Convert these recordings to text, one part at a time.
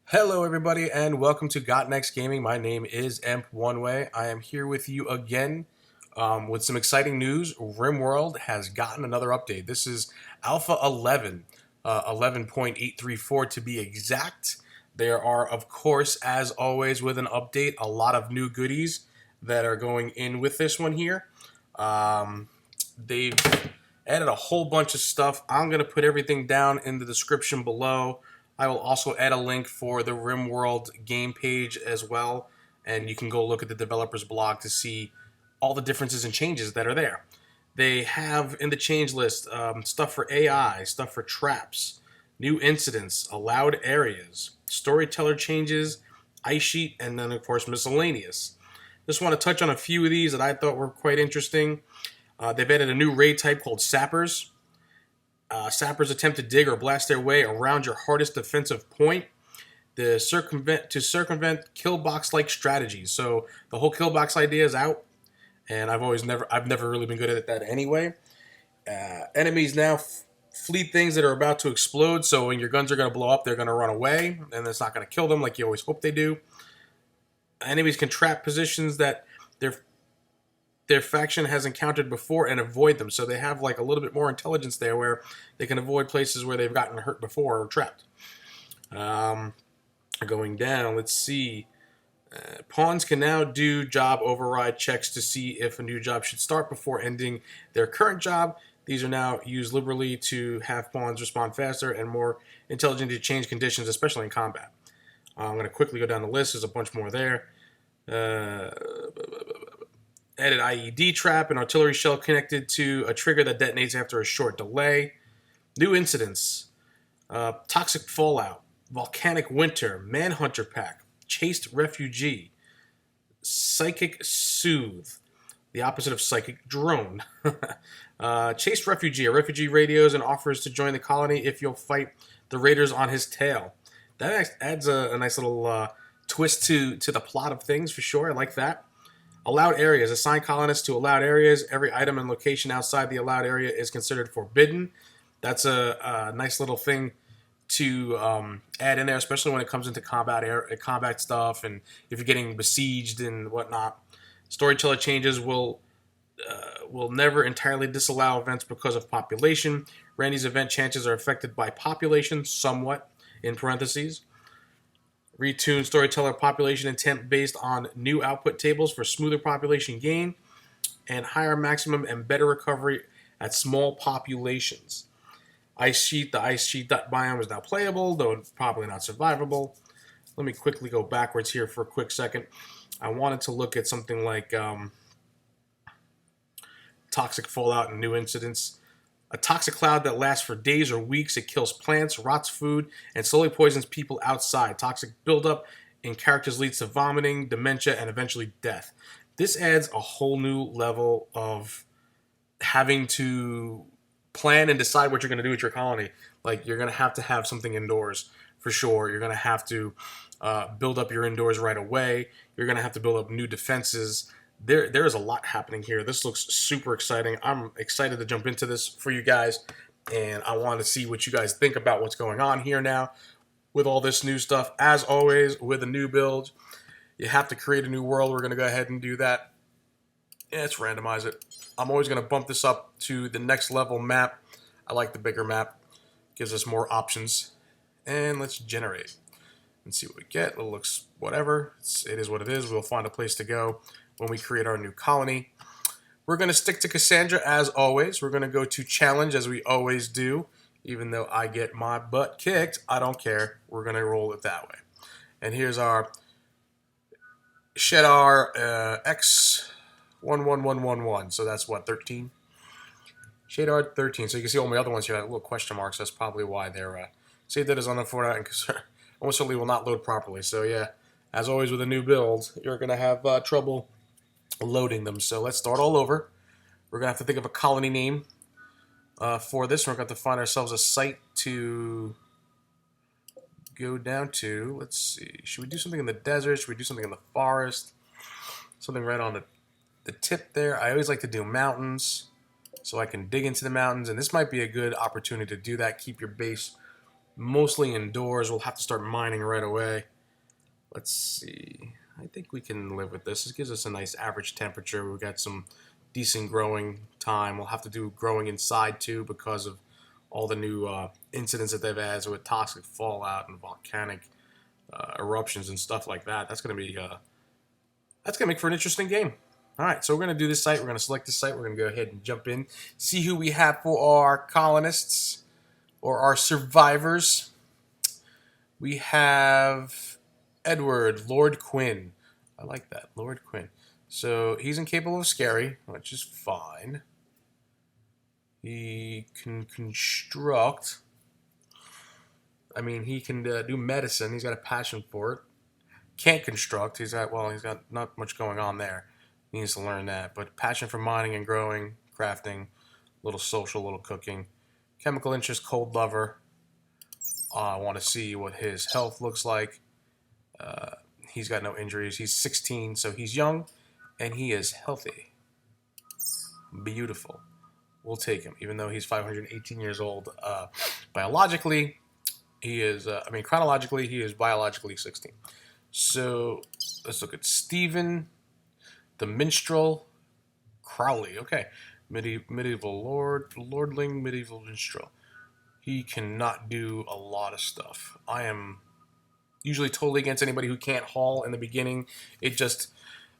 Hello, everybody, and welcome to Got Next Gaming. My name is Emp One Way. I am here with you again with some exciting news. RimWorld has gotten another update. This is Alpha 11, 11.834 to be exact. There are, of course, as always, with an update, a lot of new goodies that are going in with this one here. They've added a whole bunch of stuff. I'm going to put everything down in the description below. I will also add a link for the RimWorld game page as well, and you can go look at the developer's blog to see all the differences and changes that are there. They have in the change list stuff for AI, stuff for traps, new incidents, allowed areas, storyteller changes, ice sheet, and then, of course, miscellaneous. Just want to touch on a few of these that I thought were quite interesting. They've added a new raid type called Sappers. Sappers attempt to dig or blast their way around your hardest defensive point. The circumvent killbox-like strategies. So the whole killbox idea is out, and I've never really been good at that anyway. Enemies now fleet things that are about to explode. So when your guns are going to blow up, they're going to run away, and it's not going to kill them like you always hope they do. Enemies can trap positions that their faction has encountered before and avoid them. So they have like a little bit more intelligence there where they can avoid places where they've gotten hurt before or trapped. Going down, let's see. Pawns can now do job override checks to see if a new job should start before ending their current job. These are now used liberally to have pawns respond faster and more intelligent to change conditions, especially in combat. I'm going to quickly go down the list. There's a bunch more there. Added IED trap, an artillery shell connected to a trigger that detonates after a short delay. New incidents. Toxic fallout. Volcanic winter. Manhunter pack. Chased refugee. Psychic soothe. The opposite of psychic drone. Chased refugee. A refugee radios and offers to join the colony if you'll fight the raiders on his tail. That adds a nice little twist to the plot of things for sure. I like that. Allowed areas. Assign colonists to allowed areas. Every item and location outside the allowed area is considered forbidden. That's a nice little thing to add in there, especially when it comes into combat stuff, and if you're getting besieged and whatnot. Storyteller changes will never entirely disallow events because of population. Randy's event chances are affected by population somewhat, in parentheses. Retune storyteller population intent based on new output tables for smoother population gain and higher maximum and better recovery at small populations. Ice sheet, the ice sheet biome is now playable, though it's probably not survivable. Let me quickly go backwards here for a quick second. I wanted to look at something like toxic fallout and new incidents. A toxic cloud that lasts for days or weeks. It kills plants, rots food, and slowly poisons people outside. Toxic buildup in characters leads to vomiting, dementia, and eventually death. This adds a whole new level of having to plan and decide what you're going to do with your colony. Like, you're going to have something indoors for sure. You're going to have to build up your indoors right away. You're going to have to build up new defenses. There is a lot happening here. This looks super exciting. I'm excited to jump into this for you guys, and I want to see what you guys think about what's going on here now with all this new stuff. As always, with a new build, you have to create a new world. We're going to go ahead and do that. Yeah, let's randomize it. I'm always going to bump this up to the next level map. I like the bigger map. Gives us more options. And let's generate and see what we get. It looks whatever. It is what it is. We'll find a place to go when we create our new colony. We're going to stick to Cassandra as always. We're going to go to challenge as we always do. Even though I get my butt kicked, I don't care. We're going to roll it that way. And here's our Shedar X11111. So that's what, 13? Shadar 13. So you can see all my other ones here, little question marks. That's probably why they're saved that as unfortunate and almost certainly will not load properly. So yeah, as always with a new build, you're going to have trouble loading them. So let's start all over. We're going to have to think of a colony name for this. We're going to have to find ourselves a site to go down to. Let's see. Should we do something in the desert? Should we do something in the forest? Something right on the tip there. I always like to do mountains so I can dig into the mountains. And this might be a good opportunity to do that. Keep your base mostly indoors. We'll have to start mining right away. Let's see. I think we can live with this. This gives us a nice average temperature. We've got some decent growing time. We'll have to do growing inside too because of all the new incidents that they've had, so with toxic fallout and volcanic eruptions and stuff like that. That's gonna make for an interesting game. All right, so we're gonna do this site. We're gonna select this site. We're gonna go ahead and jump in, see who we have for our colonists or our survivors. We have Edward, Lord Quinn. I like that, Lord Quinn. So he's incapable of scary, which is fine. He can construct. I mean, he can do medicine. He's got a passion for it. Can't construct. He's got not much going on there. He needs to learn that. But passion for mining and growing, crafting, a little social, a little cooking. Chemical interest, cold lover. I want to see what his health looks like. He's got no injuries. He's 16, so he's young, and he is healthy. Beautiful. We'll take him, even though he's 518 years old. Biologically, he is, chronologically, he is biologically 16. So, let's look at Stephen, the minstrel, Crowley. Okay. Medieval lordling, medieval minstrel. He cannot do a lot of stuff. I am usually totally against anybody who can't haul in the beginning. It just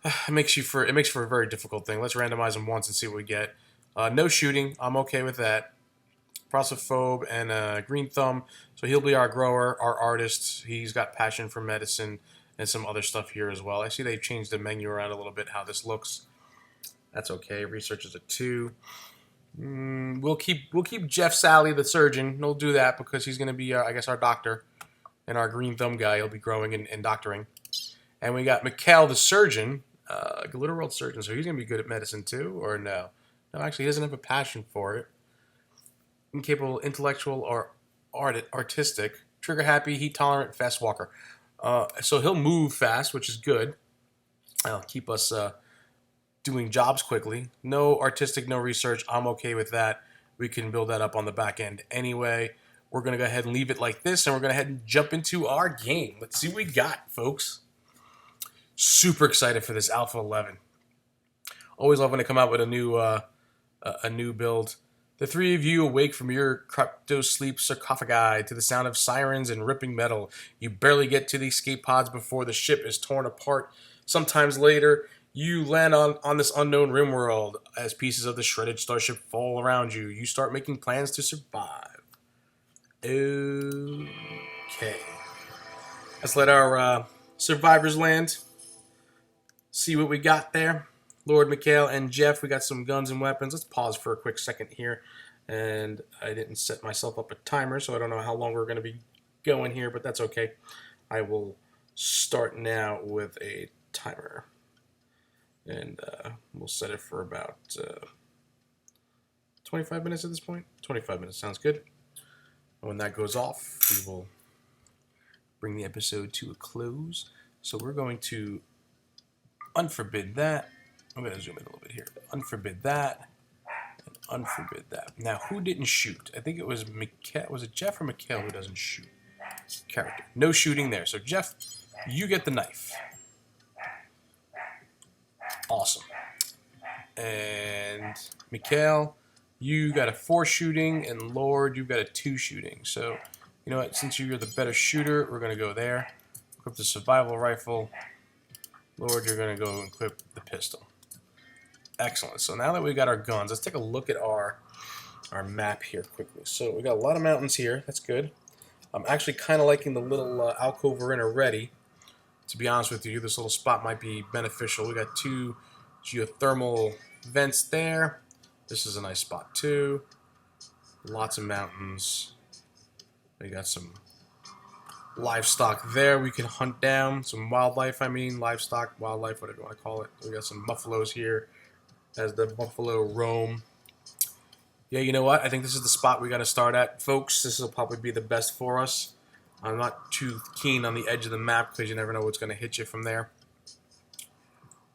it makes for a very difficult thing. Let's randomize them once and see what we get. No shooting. I'm okay with that. Prosophobe and Green Thumb. So he'll be our grower, our artist. He's got passion for medicine and some other stuff here as well. I see they've changed the menu around a little bit, how this looks. That's okay. Research is a 2. We'll keep Jeff Sally, the surgeon. We'll do that because he's going to be, I guess, our doctor. And our Green Thumb guy, he'll be growing and doctoring. And we got Mikhail, the surgeon, literal surgeon. So he's going to be good at medicine too, or no? No, actually, he doesn't have a passion for it. Incapable, intellectual, or artistic. Trigger happy, heat tolerant, fast walker. So he'll move fast, which is good. That'll keep us doing jobs quickly. No artistic, no research. I'm okay with that. We can build that up on the back end anyway. We're going to go ahead and leave it like this, and we're going to head and jump into our game. Let's see what we got, folks. Super excited for this Alpha 11. Always love when they come out with a new build. The three of you awake from your crypto-sleep sarcophagi to the sound of sirens and ripping metal. You barely get to the escape pods before the ship is torn apart. Sometimes later, you land on this unknown RimWorld. As pieces of the shredded starship fall around you, you start making plans to survive. Okay. Let's let our survivors land. See what we got there. Lord Mikhail and Jeff, we got some guns and weapons. Let's pause for a quick second here. And I didn't set myself up a timer, so I don't know how long we're going to be going here, but that's okay. I will start now with a timer. And we'll set it for about 25 minutes at this point. 25 minutes sounds good. When that goes off, we will bring the episode to a close. So we're going to unforbid that. I'm going to zoom in a little bit here. Unforbid that. And unforbid that. Now, who didn't shoot? I think it was Mikhail. Was it Jeff or Mikhail who doesn't shoot? Character. No shooting there. So, Jeff, you get the knife. Awesome. And Mikhail, you got a 4 shooting, and Lord, you've got a 2 shooting. So, you know what? Since you're the better shooter, we're going to go there. Equip the survival rifle. Lord, you're going to go equip the pistol. Excellent. So now that we've got our guns, let's take a look at our map here quickly. So we got a lot of mountains here. That's good. I'm actually kind of liking the little alcove we're in already. To be honest with you, this little spot might be beneficial. We got 2 geothermal vents there. This is a nice spot too. Lots of mountains. We got some livestock there we can hunt down. Some wildlife, livestock, wildlife, whatever you want to call it. We got some buffaloes here as the buffalo roam. Yeah, you know what? I think this is the spot we got to start at, folks. This will probably be the best for us. I'm not too keen on the edge of the map because you never know what's going to hit you from there.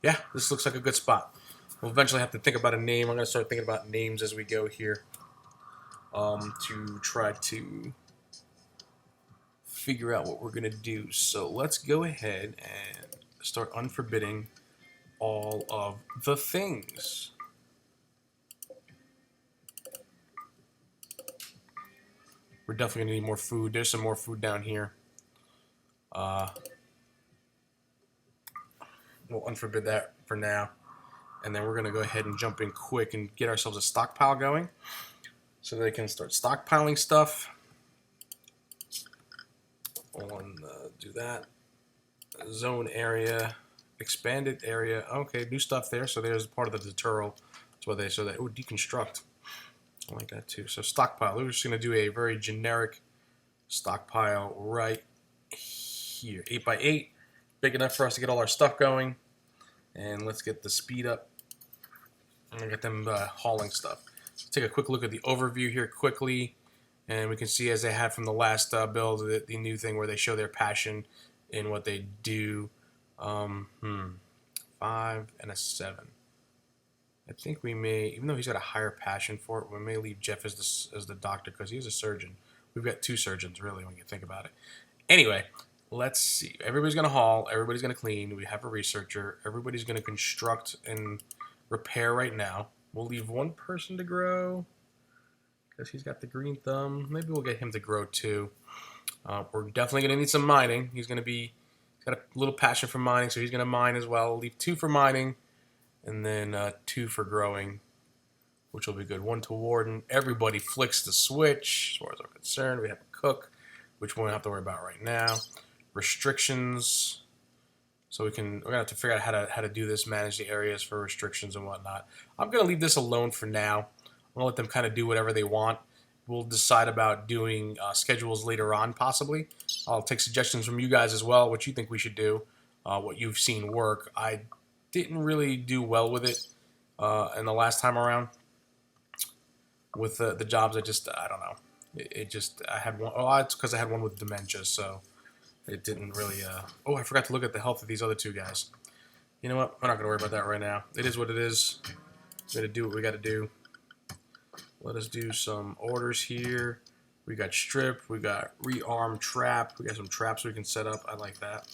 Yeah, this looks like a good spot. We'll eventually have to think about a name. I'm going to start thinking about names as we go here to try to figure out what we're gonna do. So let's go ahead and start unforbidding all of the things. We're definitely gonna need more food. There's some more food down here. We'll unforbid that for now. And then we're gonna go ahead and jump in quick and get ourselves a stockpile going so they can start stockpiling stuff. Do that. Zone area, expanded area. Okay, new stuff there. So there's part of the deterral. That's what they so that deconstruct. I like that too. So stockpile. We're just gonna do a very generic stockpile right here. 8x8, big enough for us to get all our stuff going. And let's get the speed up and get them hauling stuff. Let's take a quick look at the overview here quickly. And we can see, as they had from the last build, the new thing where they show their passion in what they do. 5 and a 7. I think we may, even though he's got a higher passion for it, we may leave Jeff as the doctor because he's a surgeon. We've got 2 surgeons, really, when you think about it. Anyway, let's see. Everybody's going to haul. Everybody's going to clean. We have a researcher. Everybody's going to construct and repair right now. We'll leave one person to grow because he's got the green thumb. Maybe we'll get him to grow too. We're definitely going to need some mining. He's got a little passion for mining, so he's going to mine as well. We'll leave 2 for mining and then 2 for growing, which will be good. 1 to warden. Everybody flicks the switch as far as I'm concerned. We have a cook, which we won't have to worry about right now. Restrictions. So we're gonna have to figure out how to do this, manage the areas for restrictions and whatnot. I'm gonna leave this alone for now. I'm gonna let them kind of do whatever they want. We'll decide about doing schedules later on, possibly. I'll take suggestions from you guys as well, what you think we should do, what you've seen work. I didn't really do well with it in the last time around. With the jobs, I don't know. I had one. Oh, it's because I had one with dementia, so it didn't really. Oh, I forgot to look at the health of these other 2 guys. You know what? We're not gonna worry about that right now. It is what it is. We gotta do what we gotta do. Let us do some orders here. We got strip. We got rearm trap. We got some traps we can set up. I like that.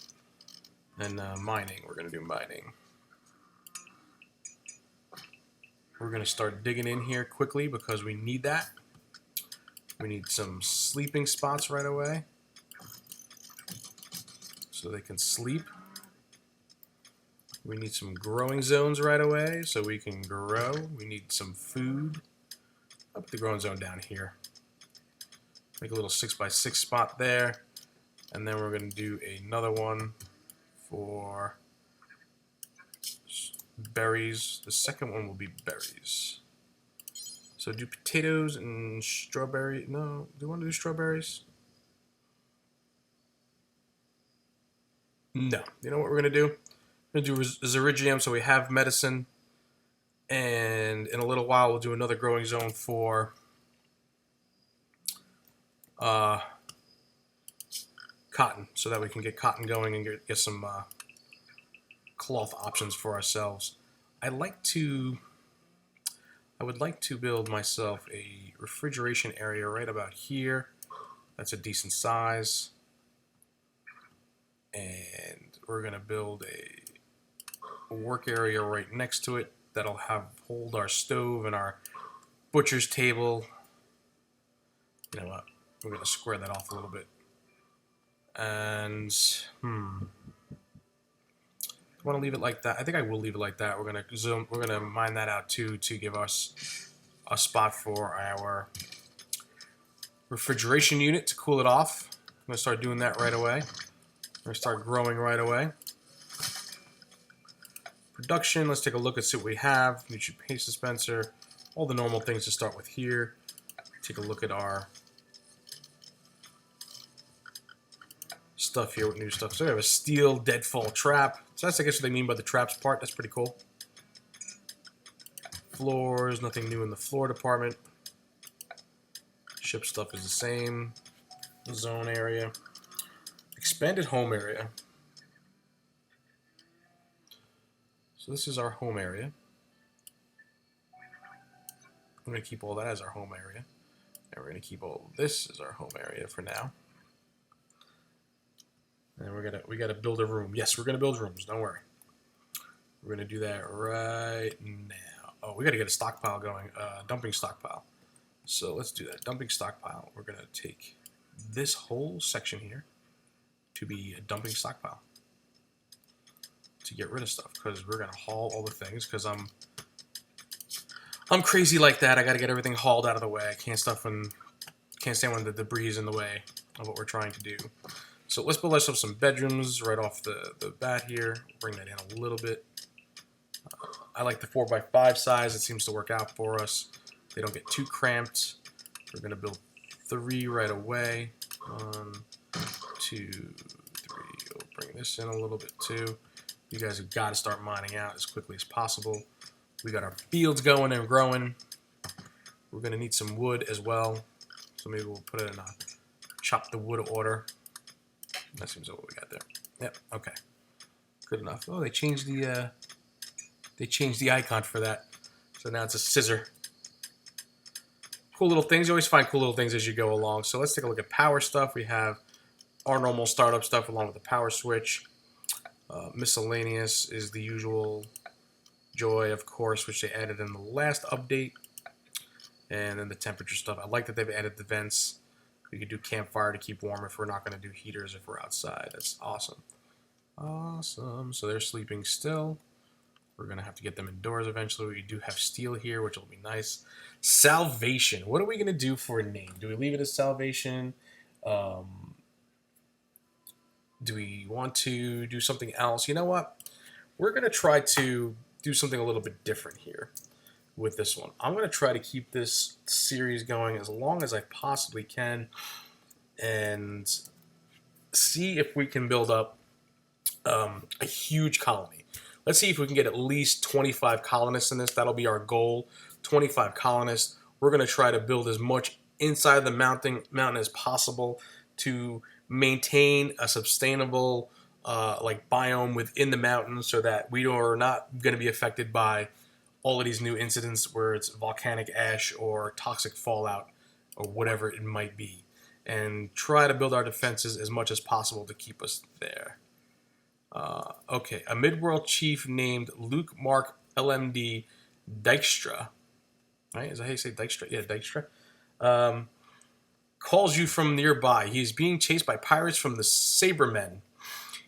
And mining. We're gonna do mining. We're gonna start digging in here quickly because we need that. We need some sleeping spots right away so they can sleep. We need some growing zones right away so we can grow. We need some food. I'll put the growing zone down here. Make a little 6x6 spot there. And then we're going to do another one for berries. The second one will be berries. So do potatoes and strawberry. No, do you want to do strawberries? No. You know what we're going to do? We're going to do Zerigium so we have medicine. And in a little while, we'll do another growing zone for cotton so that we can get cotton going and get some cloth options for ourselves. I would like to build myself a refrigeration area right about here. That's a decent size. And we're going to build a work area right next to it that'll hold our stove and our butcher's table. You know what? We're going to square that off a little bit. And, I want to leave it like that. I think I will leave it like that. We're gonna mine that out too to give us a spot for our refrigeration unit to cool it off. I'm gonna start doing that right away. We're gonna start growing right away. Production, let's take a look and see what we have. Nutrient paste dispenser, all the normal things to start with here. Take a look at our stuff here with new stuff. So we have a steel deadfall trap. So that's, I guess, what they mean by the traps part. That's pretty cool. Floors, nothing new in the floor department. Ship stuff is the same. Zone area. Expanded home area. So this is our home area. I'm going to keep all that as our home area. And we're going to keep all this as our home area for now. And we gotta build a room. Yes, we're gonna build rooms. Don't worry. We're gonna do that right now. Oh, we gotta get a stockpile going. Dumping stockpile. So let's do that. Dumping stockpile. We're gonna take this whole section here to be a dumping stockpile to get rid of stuff, because we're gonna haul all the things, because I'm crazy like that. I gotta get everything hauled out of the way. I can't stand when the debris is in the way of what we're trying to do. So let's build ourselves some bedrooms right off the bat here. Bring that in a little bit. I like the 4x5 size. It seems to work out for us. They don't get too cramped. We're gonna build 3 right away. 1, 2, 3. We'll bring this in a little bit too. You guys have got to start mining out as quickly as possible. We got our fields going and growing. We're gonna need some wood as well. So maybe we'll put it in a chop the wood order. That seems like what we got there. Yep, okay. Good enough. Oh, they changed the icon for that. So now it's a scissor. Cool little things. You always find cool little things as you go along. So let's take a look at power stuff. We have our normal startup stuff along with the power switch. Miscellaneous is the usual joy, of course, which they added in the last update. And then the temperature stuff. I like that they've added the vents. We could do campfire to keep warm if we're not going to do heaters if we're outside. That's awesome. Awesome. So they're sleeping still. We're going to have to get them indoors eventually. We do have steel here, which will be nice. Salvation. What are we going to do for a name? Do we leave it as Salvation? Do we want to do something else? You know what? We're going to try to do something a little bit different here with this one. I'm going to try to keep this series going as long as I possibly can and see if we can build up a huge colony. Let's see if we can get at least 25 colonists in this. That'll be our goal, 25 colonists. We're going to try to build as much inside the mountain as possible to maintain a sustainable like biome within the mountains so that we are not going to be affected by all of these new incidents where it's volcanic ash or toxic fallout or whatever it might be. And try to build our defenses as much as possible to keep us there. Okay, a midworld chief named Luke Mark LMD Dykstra, right? Is that how you say Dykstra? Yeah, Dykstra. Calls you from nearby. He is being chased by pirates from the Sabermen.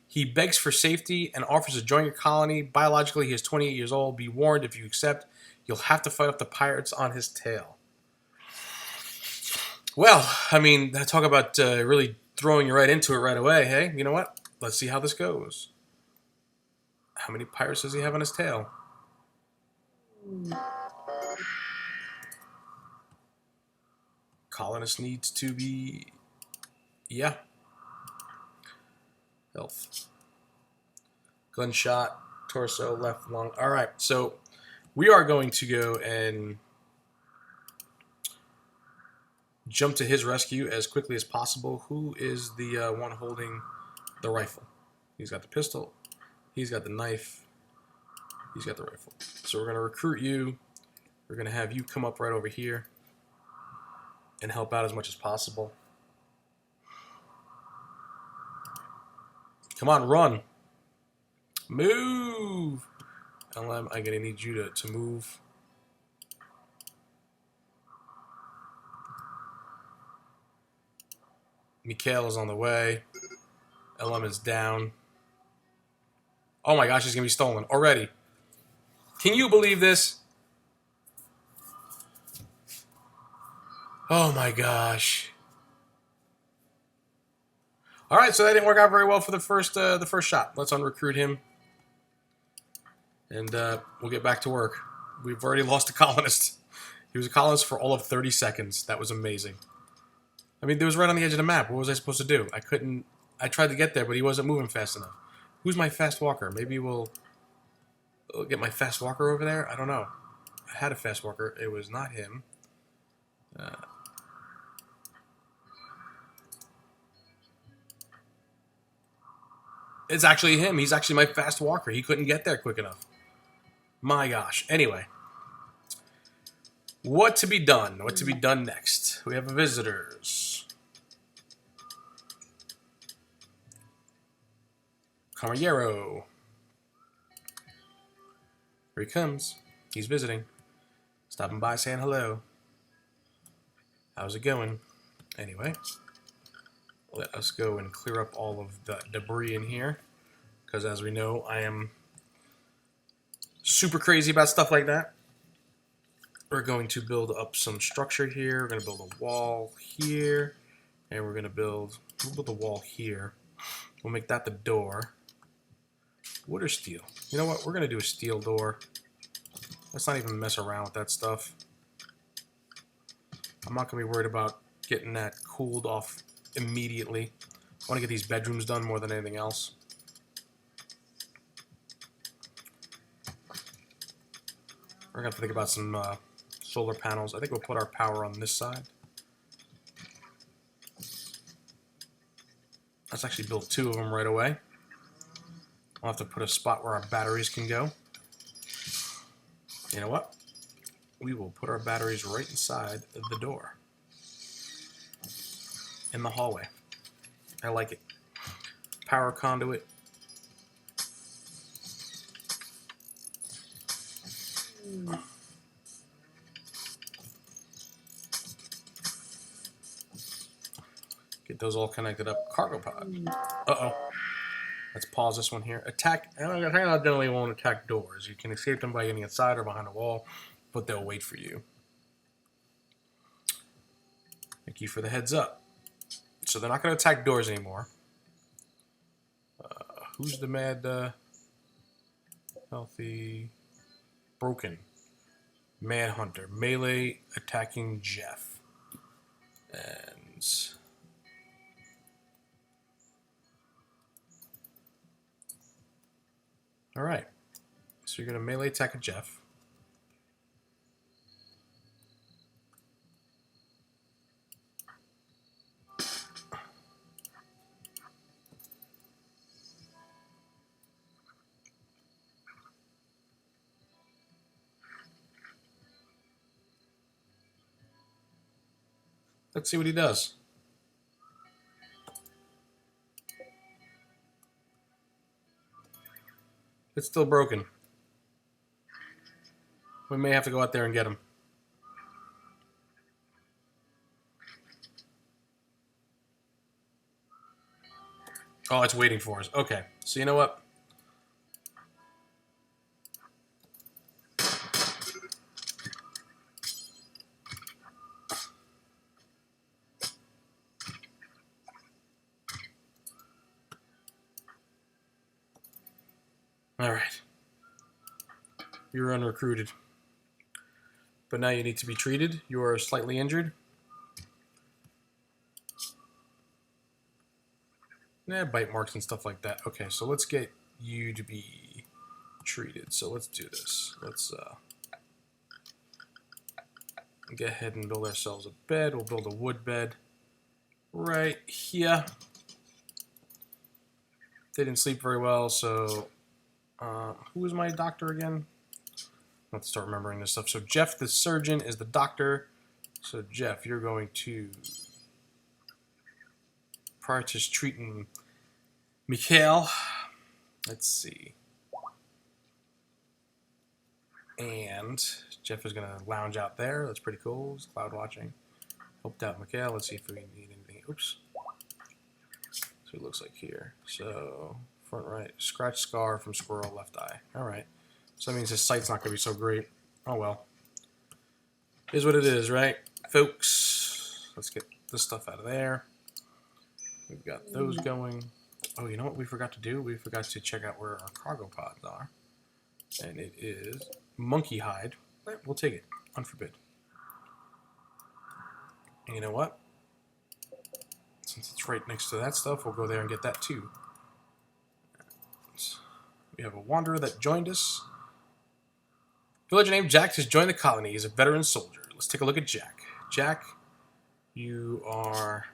He begs for safety and offers to join your colony. Biologically, he is 28 years old. Be warned, if you accept, you'll have to fight off the pirates on his tail. Well, I mean, talk about really throwing you right into it right away. Hey, you know what? Let's see how this goes. How many pirates does he have on his tail? Colonist needs to be... Yeah. Health. Gunshot. Torso. Left lung. Alright, so we are going to go and jump to his rescue as quickly as possible. Who is the one holding the rifle? He's got the pistol. He's got the knife. He's got the rifle. So we're going to recruit you. We're going to have you come up right over here and help out as much as possible. Come on, run. Move. LM, I'm going to need you to move. Mikhail is on the way. LM is down. Oh my gosh, he's going to be stolen already. Can you believe this? Oh my gosh. All right, so that didn't work out very well for the first shot. Let's unrecruit him. And we'll get back to work. We've already lost a colonist. He was a colonist for all of 30 seconds. That was amazing. I mean, it was right on the edge of the map. What was I supposed to do? I tried to get there, but he wasn't moving fast enough. Who's my fast walker? Maybe we'll get my fast walker over there? I don't know. I had a fast walker. It was not him. It's actually him. He's actually my fast walker. He couldn't get there quick enough. My gosh. Anyway. What to be done? What to be done next? We have visitors. Camillero. Here he comes. He's visiting. Stopping by saying hello. How's it going? Anyway, let us go and clear up all of the debris in here. Because as we know, I am super crazy about stuff like that. We're going to build up some structure here. We're going to build a wall here. And we're going to we'll build a wall here. We'll make that the door. Wood or steel? You know what? We're going to do a steel door. Let's not even mess around with that stuff. I'm not going to be worried about getting that cooled off immediately. I want to get these bedrooms done more than anything else. We're going to have to think about some solar panels. I think we'll put our power on this side. Let's actually build 2 of them right away. I'll have to put a spot where our batteries can go. You know what? We will put our batteries right inside the door. In the hallway. I like it. Power conduit. Get those all connected up. Cargo pod. Uh-oh. Let's pause this one here. Attack. I definitely won't attack doors. You can escape them by getting inside or behind a wall, but they'll wait for you. Thank you for the heads up. So they're not going to attack doors anymore. Who's the mad, healthy, broken? Manhunter. Melee attacking Jeff. And... Alright. So you're going to melee attack a Jeff. Let's see what he does. It's still broken. We may have to go out there and get him. Oh, it's waiting for us. Okay. So you know what? All right. You're unrecruited. But now you need to be treated. You are slightly injured. Bite marks and stuff like that. Okay, so let's get you to be treated. So let's do this. Let's get ahead and build ourselves a bed. We'll build a wood bed right here. They didn't sleep very well, so who is my doctor again? Let's start remembering this stuff. So Jeff the surgeon is the doctor. So Jeff, you're going to, prior to treating Mikhail, let's see. And Jeff is going to lounge out there. That's pretty cool. He's cloud watching. Helped out Mikhail. Let's see if we need anything. Oops. So it looks like here. So front right, scratch scar from squirrel left eye. All right. So that means his sight's not going to be so great. Oh well. Is what it is, right, folks? Let's get this stuff out of there. We've got those going. Oh, you know what we forgot to do? We forgot to check out where our cargo pods are. And it is monkey hide. We'll take it. Unforbid. And you know what? Since it's right next to that stuff, we'll go there and get that too. We have a wanderer that joined us. Villager named Jack has joined the colony. He's a veteran soldier. Let's take a look at Jack. Jack, you are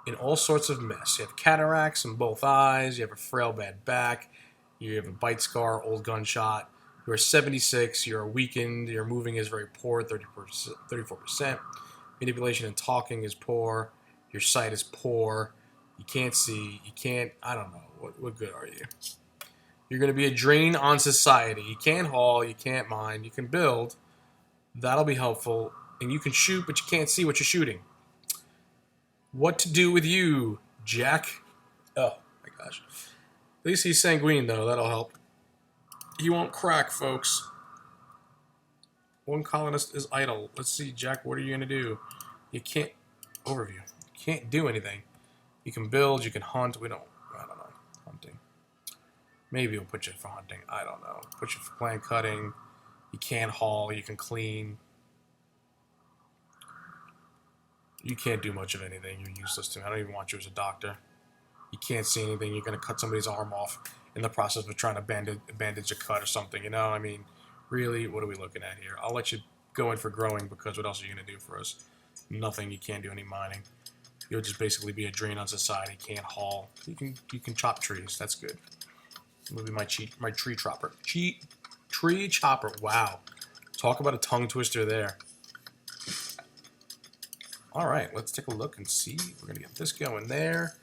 in all sorts of mess. You have cataracts in both eyes. You have a frail bad back. You have a bite scar, old gunshot. You are 76. You are weakened. Your moving is very poor, 34%. Manipulation and talking is poor. Your sight is poor. You can't see. You can't. I don't know. What good are you? You're going to be a drain on society. You can't haul. You can't mine. You can build. That'll be helpful. And you can shoot, but you can't see what you're shooting. What to do with you, Jack? Oh, my gosh. At least he's sanguine, though. That'll help. He won't crack, folks. One colonist is idle. Let's see, Jack, what are you going to do? You can't... Overview. You can't do anything. You can build, you can hunt. I don't know. Hunting. Maybe we'll put you for hunting. I don't know. Put you for plant cutting. You can't haul. You can clean. You can't do much of anything. You're useless to me. I don't even want you as a doctor. You can't see anything. You're going to cut somebody's arm off in the process of trying to bandage a cut or something. You know, I mean, really, what are we looking at here? I'll let you go in for growing because what else are you going to do for us? Nothing. You can't do any mining. You'll just basically be a drain on society. Can't haul. You can chop trees. That's good. It'll be my tree chopper. Tree chopper. Wow. Talk about a tongue twister there. All right, let's take a look and see. We're going to get this going there.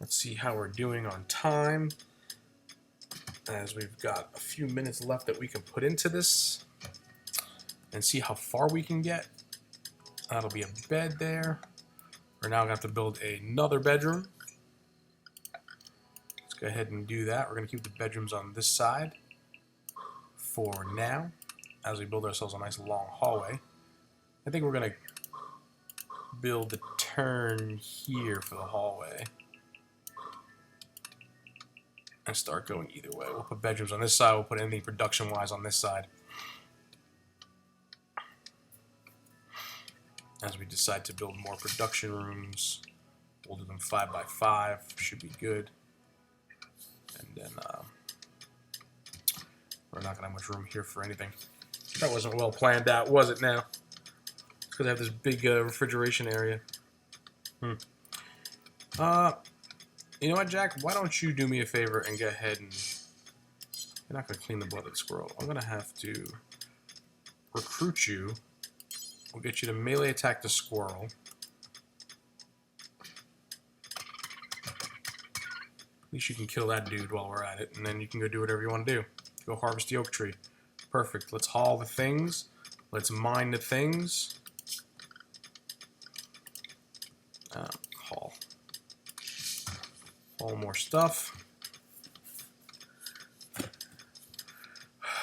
Let's see how we're doing on time. As we've got a few minutes left that we can put into this. And see how far we can get. That'll be a bed there. We're now going to have to build another bedroom. Let's go ahead and do that. We're going to keep the bedrooms on this side for now. As we build ourselves a nice long hallway. I think we're going to build the turn here for the hallway and start going either way. We'll put bedrooms on this side. We'll put anything production-wise on this side. As we decide to build more production rooms, we'll do them 5 by 5. Should be good. And then we're not gonna have much room here for anything. That wasn't well planned out, was it? Now, because I have this big refrigeration area. You know what, Jack? Why don't you do me a favor and go ahead and... You're not gonna clean the blooded squirrel. I'm gonna have to recruit you. We'll get you to melee attack the squirrel. At least you can kill that dude while we're at it, and then you can go do whatever you want to do. Go harvest the oak tree. Perfect. Let's haul the things. Let's mine the things. Haul. Haul more stuff.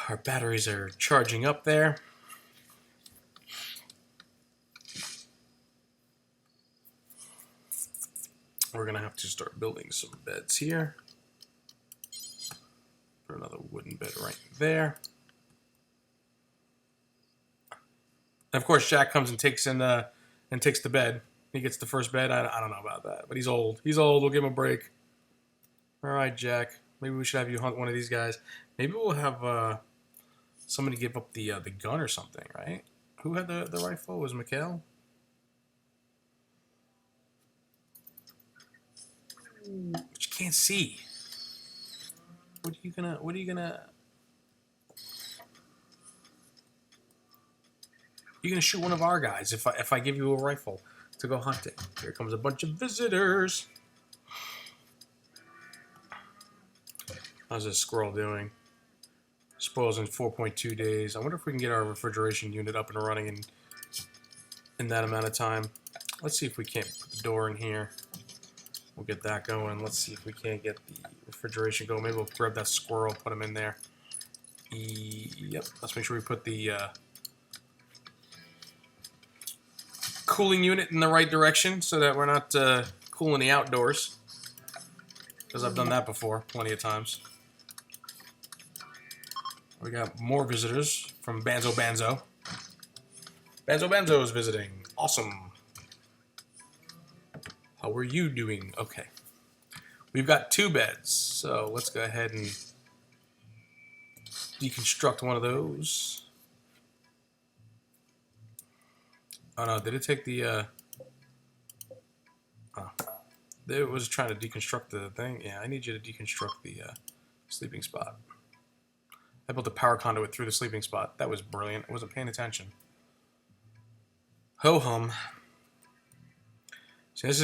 Our batteries are charging up there. We're going to have to start building some beds here. Put another wooden bed right there. And of course, Jack comes and takes the bed. He gets the first bed. I don't know about that, but he's old. He's old. We'll give him a break. All right, Jack. Maybe we should have you hunt one of these guys. Maybe we'll have somebody give up the gun or something, right? Who had the rifle? Was it Mikhail? But you can't see. What are you gonna You're gonna shoot one of our guys if I give you a rifle to go hunting. Here comes a bunch of visitors. How's this squirrel doing? Spoils in 4.2 days. I wonder if we can get our refrigeration unit up and running in that amount of time. Let's see if we can't put the door in here. We'll get that going. Let's see if we can't get the refrigeration going. Maybe we'll grab that squirrel, put him in there. Yep. Let's make sure we put the cooling unit in the right direction so that we're not cooling the outdoors. Because I've done that before plenty of times. We got more visitors from Banzo. Banzo is visiting. Awesome. How are you doing? Okay. We've got 2 beds, so let's go ahead and deconstruct one of those. Oh no, did it take the it was trying to deconstruct the thing. Yeah, I need you to deconstruct the sleeping spot. I built a power conduit through the sleeping spot. That was brilliant. I wasn't paying attention. Ho-hum. So this is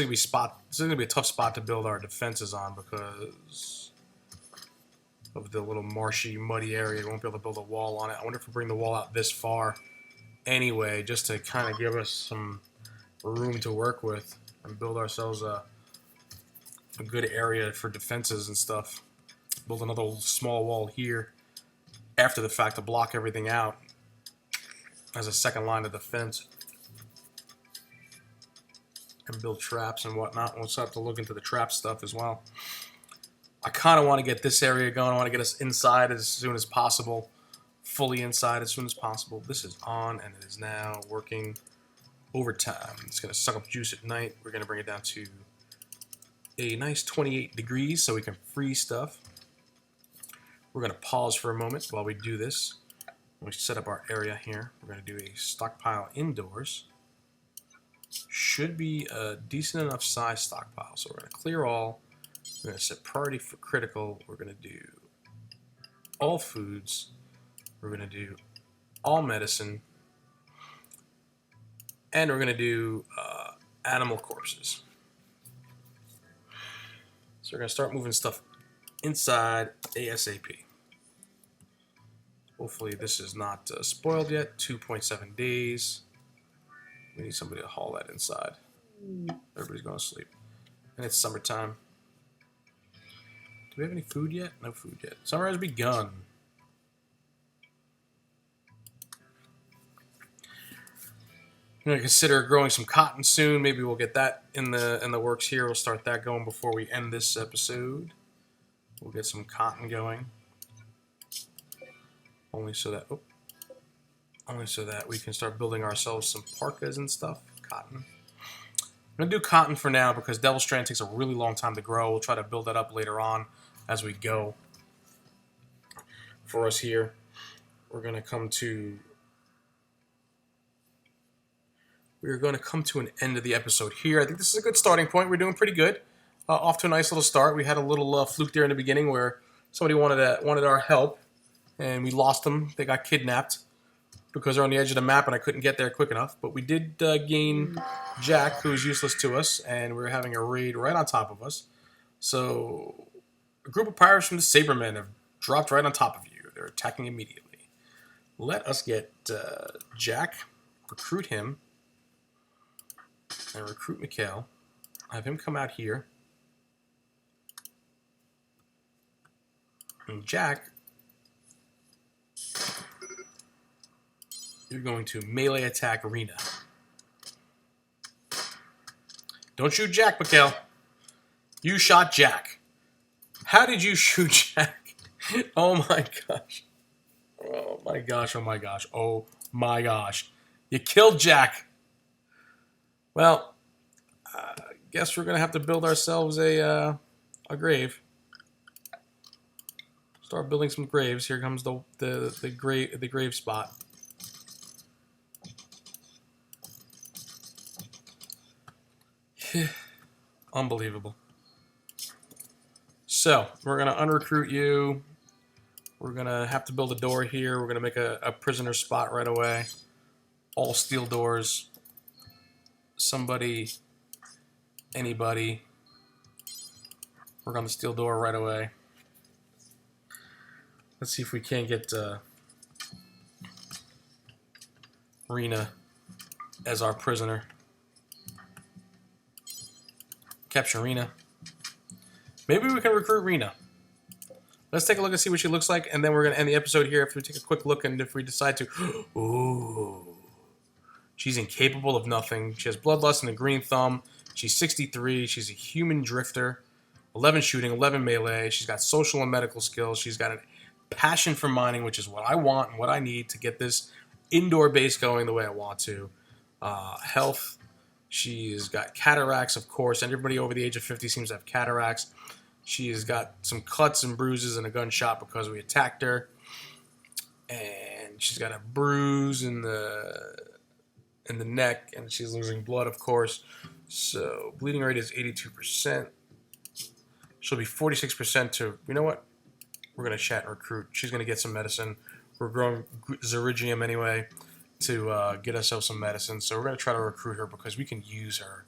gonna be a tough spot to build our defenses on because of the little marshy, muddy area. We won't be able to build a wall on it. I wonder if we bring the wall out this far anyway, just to kind of give us some room to work with and build ourselves a good area for defenses and stuff. Build another small wall here after the fact to block everything out as a second line of defense. And build traps and whatnot. We'll have to look into the trap stuff as well. I kind of want to get this area going. I want to get us inside as soon as possible. Fully inside as soon as possible. This is on and it is now working overtime. It's going to suck up juice at night. We're going to bring it down to a nice 28 degrees so we can freeze stuff. We're going to pause for a moment while we do this. We set up our area here. We're going to do a stockpile indoors. Should be a decent enough size stockpile. So we're going to clear all. We're going to set priority for critical. We're going to do all foods. We're going to do all medicine. And we're going to do animal corpses. So we're going to start moving stuff inside ASAP. Hopefully this is not spoiled yet. 2.7 days. We need somebody to haul that inside. Everybody's going to sleep. And it's summertime. Do we have any food yet? No food yet. Summer has begun. I'm going to consider growing some cotton soon. Maybe we'll get that in the works here. We'll start that going before we end this episode. We'll get some cotton going. Only so that we can start building ourselves some parkas and stuff. Cotton. I'm going to do cotton for now because Devil Strand takes a really long time to grow. We'll try to build that up later on as we go. For us here, we're going to come to an end of the episode here. I think this is a good starting point. We're doing pretty good. Off to a nice little start. We had a little fluke there in the beginning where somebody wanted our help, and we lost them. They got kidnapped because they're on the edge of the map, and I couldn't get there quick enough. But we did gain Jack, who's useless to us, and we're having a raid right on top of us. So a group of pirates from the Sabermen have dropped right on top of you. They're attacking immediately. Let us get Jack, recruit him, and recruit Mikhail. Have him come out here. And Jack, you're going to melee attack Rena. Don't shoot Jack, Mikhail. You shot Jack. How did you shoot Jack? Oh my gosh. Oh my gosh, oh my gosh, oh my gosh. You killed Jack. Well, I guess we're going to have to build ourselves a grave. Start building some graves. Here comes the grave spot. Unbelievable. So, we're going to unrecruit you. We're going to have to build a door here. We're going to make a prisoner spot right away. All steel doors. Somebody, anybody. Work on the steel door right away. Let's see if we can't get Rena as our prisoner. Capture Rena. Maybe we can recruit Rena. Let's take a look and see what she looks like, and then we're going to end the episode here after we take a quick look, and if we decide to... Ooh. She's incapable of nothing. She has bloodlust and a green thumb. She's 63. She's a human drifter. 11 shooting, 11 melee. She's got social and medical skills. She's got a passion for mining, which is what I want and what I need to get this indoor base going the way I want to. Health. She's got cataracts, of course. Everybody over the age of 50 seems to have cataracts. She's got some cuts and bruises and a gunshot because we attacked her. And she's got a bruise in the neck, and she's losing blood, of course. So bleeding rate is 82%. She'll be 46% to, you know what? We're going to chat and recruit. She's going to get some medicine. We're growing Zerigium anyway to get ourselves some medicine. So we're going to try to recruit her because we can use her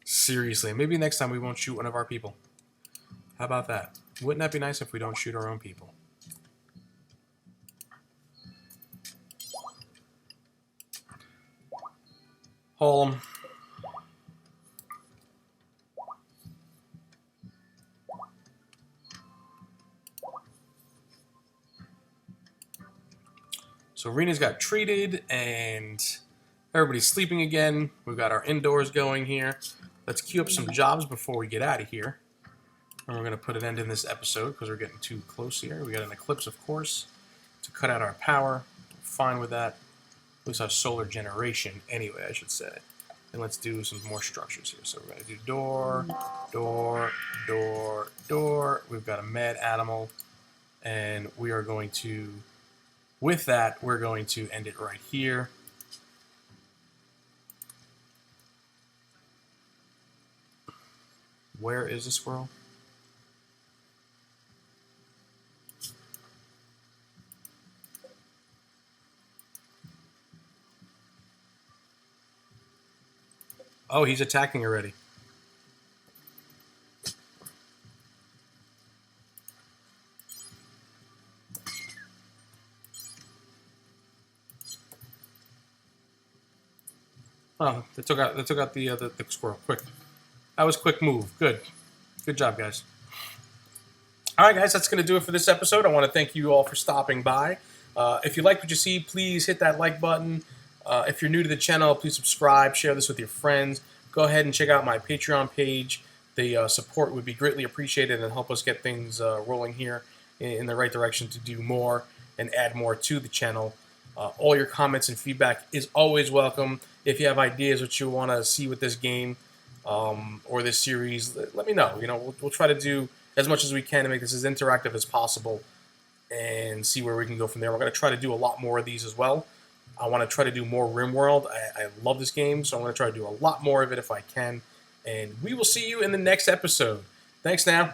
Seriously, maybe next time we won't shoot one of our people. How about that? Wouldn't that be nice if we don't shoot our own people? Haul them. So Rena's got treated, and everybody's sleeping again. We've got our indoors going here. Let's queue up some jobs before we get out of here. And we're going to put an end in this episode because we're getting too close here. We got an eclipse, of course, to cut out our power. Fine with that. At least our solar generation, anyway, I should say. And let's do some more structures here. So we're going to do door, door, door, door. We've got a mad animal. And we are going to, with that, we're going to end it right here. Where is the squirrel? Oh, he's attacking already. Oh, they took out the squirrel. Quick. That was a quick move. Good. Good job, guys. All right, guys, that's going to do it for this episode. I want to thank you all for stopping by. If you like what you see, please hit that like button. If you're new to the channel, please subscribe, share this with your friends. Go ahead and check out my Patreon page. The support would be greatly appreciated and help us get things rolling here in the right direction to do more and add more to the channel. All your comments and feedback is always welcome. If you have ideas what you want to see with this game or this series, let me know. You know, we'll try to do as much as we can to make this as interactive as possible and see where we can go from there. We're going to try to do a lot more of these as well. I want to try to do more RimWorld. I love this game, so I'm going to try to do a lot more of it if I can. And we will see you in the next episode. Thanks now.